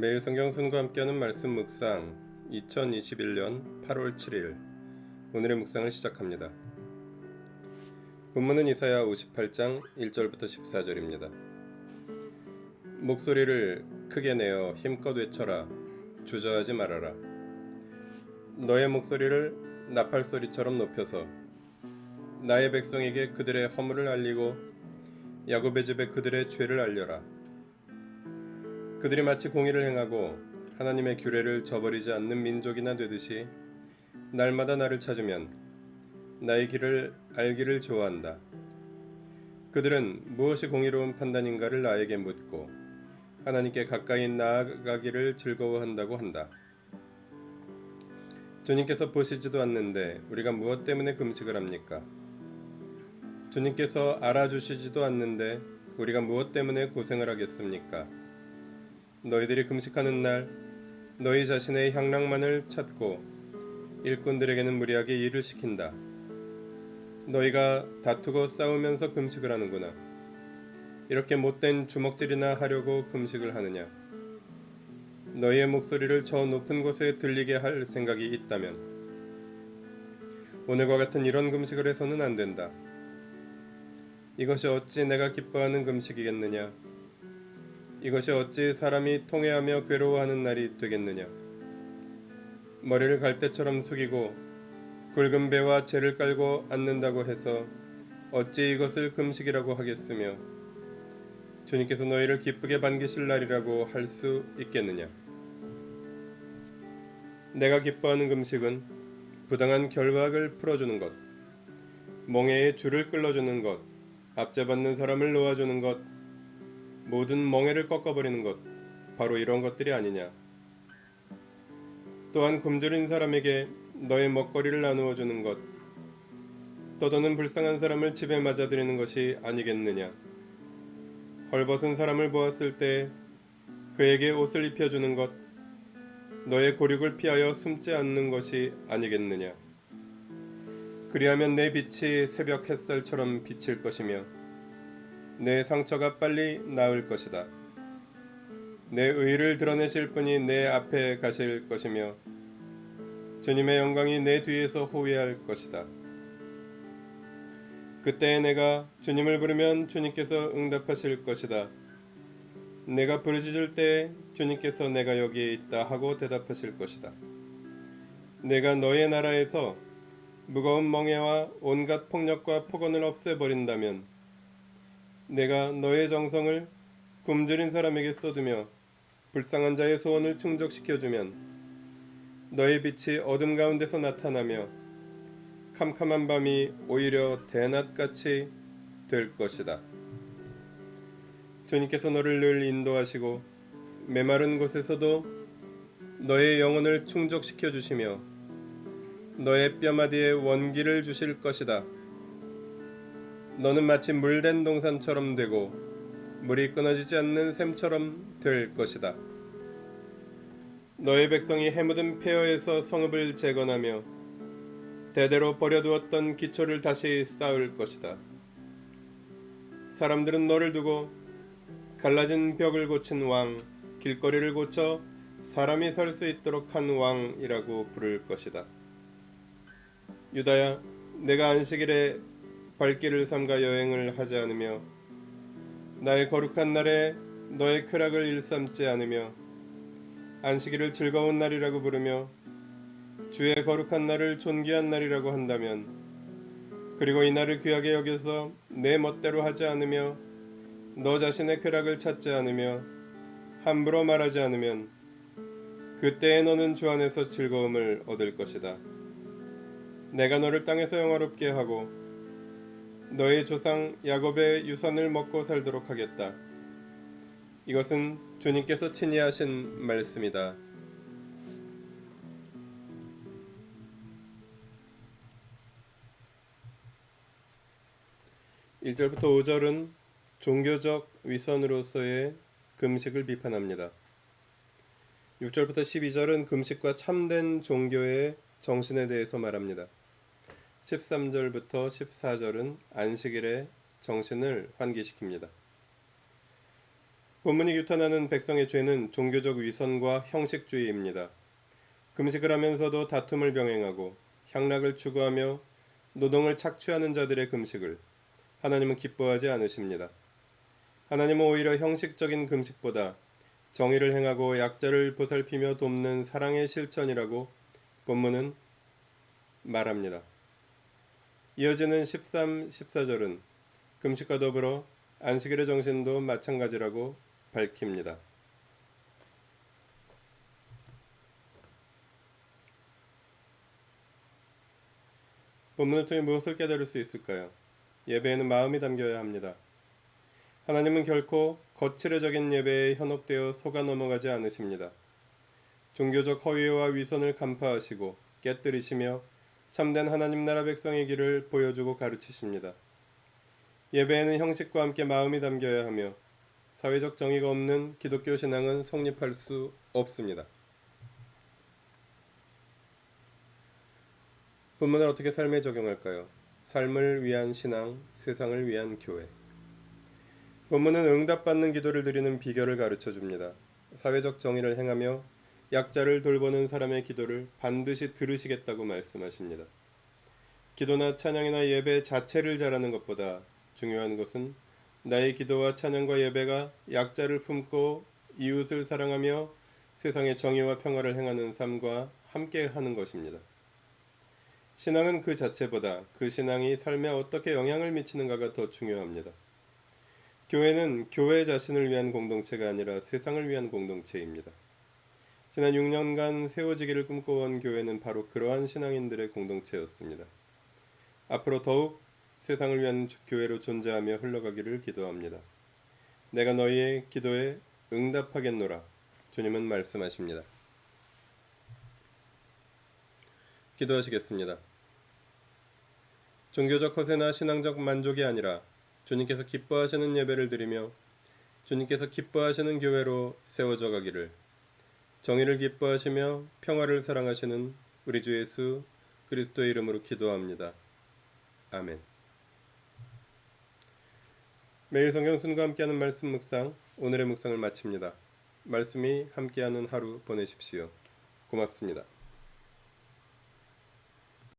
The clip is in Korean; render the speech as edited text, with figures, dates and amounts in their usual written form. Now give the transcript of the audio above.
매일 성경순과 함께하는 말씀 묵상 2021년 8월 7일 오늘의 묵상을 시작합니다. 본문은 이사야 58장 1절부터 14절입니다. 목소리를 크게 내어 힘껏 외쳐라. 주저하지 말아라. 너의 목소리를 나팔소리처럼 높여서 나의 백성에게 그들의 허물을 알리고 야곱의 집에 그들의 죄를 알려라. 그들이 마치 공의를 행하고 하나님의 규례를 저버리지 않는 민족이나 되듯이 날마다 나를 찾으면 나의 길을 알기를 좋아한다. 그들은 무엇이 공의로운 판단인가를 나에게 묻고 하나님께 가까이 나아가기를 즐거워한다고 한다. 주님께서 보시지도 않는데 우리가 무엇 때문에 금식을 합니까? 주님께서 알아주시지도 않는데 우리가 무엇 때문에 고생을 하겠습니까? 너희들이 금식하는 날 너희 자신의 향락만을 찾고 일꾼들에게는 무리하게 일을 시킨다. 너희가 다투고 싸우면서 금식을 하는구나. 이렇게 못된 주먹질이나 하려고 금식을 하느냐? 너희의 목소리를 저 높은 곳에 들리게 할 생각이 있다면 오늘과 같은 이런 금식을 해서는 안 된다. 이것이 어찌 내가 기뻐하는 금식이겠느냐? 이것이 어찌 사람이 통회하며 괴로워하는 날이 되겠느냐? 머리를 갈대처럼 숙이고 굵은 배와 재를 깔고 앉는다고 해서 어찌 이것을 금식이라고 하겠으며 주님께서 너희를 기쁘게 반기실 날이라고 할 수 있겠느냐? 내가 기뻐하는 금식은 부당한 결박을 풀어주는 것, 멍에의 줄을 끌어주는 것, 압제받는 사람을 놓아주는 것, 모든 멍에를 꺾어버리는 것, 바로 이런 것들이 아니냐. 또한 굶주린 사람에게 너의 먹거리를 나누어 주는 것, 떠도는 불쌍한 사람을 집에 맞아들이는 것이 아니겠느냐. 헐벗은 사람을 보았을 때 그에게 옷을 입혀주는 것, 너의 고륙을 피하여 숨지 않는 것이 아니겠느냐. 그리하면 내 빛이 새벽 햇살처럼 비칠 것이며 내 상처가 빨리 나을 것이다. 내 의를 드러내실 분이 내 앞에 가실 것이며 주님의 영광이 내 뒤에서 호위할 것이다. 그때에 내가 주님을 부르면 주님께서 응답하실 것이다. 내가 부르짖을 때 주님께서 내가 여기에 있다 하고 대답하실 것이다. 내가 너의 나라에서 무거운 멍에와 온갖 폭력과 폭언을 없애버린다면 내가 너의 정성을 굶주린 사람에게 쏟으며 불쌍한 자의 소원을 충족시켜주면 너의 빛이 어둠 가운데서 나타나며 캄캄한 밤이 오히려 대낮같이 될 것이다. 주님께서 너를 늘 인도하시고 메마른 곳에서도 너의 영혼을 충족시켜 주시며 너의 뼈마디에 원기를 주실 것이다. 너는 마치 물된 동산처럼 되고 물이 끊어지지 않는 샘처럼 될 것이다. 너의 백성이 해묻은 폐허에서 성읍을 재건하며 대대로 버려두었던 기초를 다시 쌓을 것이다. 사람들은 너를 두고 갈라진 벽을 고친 왕, 길거리를 고쳐 사람이 설 수 있도록 한 왕이라고 부를 것이다. 유다야, 내가 안식일에 발길을 삼가 여행을 하지 않으며 나의 거룩한 날에 너의 쾌락을 일삼지 않으며 안식일을 즐거운 날이라고 부르며 주의 거룩한 날을 존귀한 날이라고 한다면 그리고 이 날을 귀하게 여겨서 내 멋대로 하지 않으며 너 자신의 쾌락을 찾지 않으며 함부로 말하지 않으면 그때에 너는 주 안에서 즐거움을 얻을 것이다. 내가 너를 땅에서 영화롭게 하고 너의 조상 야곱의 유산을 먹고 살도록 하겠다. 이것은 주님께서 친히 하신 말씀이다. (1절부터 5절은) 종교적 위선으로서의 금식을 비판합니다. 6절부터 12절은 금식과 참된 종교의 정신에 대해서 말합니다. 13절부터 14절은 안식일의 정신을 환기시킵니다. 본문이 규탄하는 백성의 죄는 종교적 위선과 형식주의입니다. 금식을 하면서도 다툼을 병행하고 향락을 추구하며 노동을 착취하는 자들의 금식을 하나님은 기뻐하지 않으십니다. 하나님은 오히려 형식적인 금식보다 정의를 행하고 약자를 보살피며 돕는 사랑의 실천이라고 본문은 말합니다. 이어지는 13, 14절은 금식과 더불어 안식일의 정신도 마찬가지라고 밝힙니다. 본문을 통해 무엇을 깨달을 수 있을까요? 예배에는 마음이 담겨야 합니다. 하나님은 결코 거칠어적인 예배에 현혹되어 속아 넘어가지 않으십니다. 종교적 허위와 위선을 간파하시고 깨뜨리시며 참된 하나님 나라 백성의 길을 보여주고 가르치십니다. 예배에는 형식과 함께 마음이 담겨야 하며 사회적 정의가 없는 기독교 신앙은 성립할 수 없습니다. 본문을 어떻게 삶에 적용할까요? 삶을 위한 신앙, 세상을 위한 교회. 본문은 응답받는 기도를 드리는 비결을 가르쳐 줍니다. 사회적 정의를 행하며 약자를 돌보는 사람의 기도를 반드시 들으시겠다고 말씀하십니다. 기도나 찬양이나 예배 자체를 잘하는 것보다 중요한 것은 나의 기도와 찬양과 예배가 약자를 품고 이웃을 사랑하며 세상의 정의와 평화를 행하는 삶과 함께 하는 것입니다. 신앙은 그 자체보다 그 신앙이 삶에 어떻게 영향을 미치는가가 더 중요합니다. 교회는 교회 자신을 위한 공동체가 아니라 세상을 위한 공동체입니다. 지난 6년간 세워지기를 꿈꿔온 교회는 바로 그러한 신앙인들의 공동체였습니다. 앞으로 더욱 세상을 위한 교회로 존재하며 흘러가기를 기도합니다. 내가 너희의 기도에 응답하겠노라. 주님은 말씀하십니다. 기도하시겠습니다. 종교적 허세나 신앙적 만족이 아니라 주님께서 기뻐하시는 예배를 드리며 주님께서 기뻐하시는 교회로 세워져 가기를, 정의를 기뻐하시며 평화를 사랑하시는 우리 주 예수 그리스도의 이름으로 기도합니다. 아멘. 매일 성경순과 함께하는 말씀 묵상, 오늘의 묵상을 마칩니다. 말씀이 함께하는 하루 보내십시오. 고맙습니다.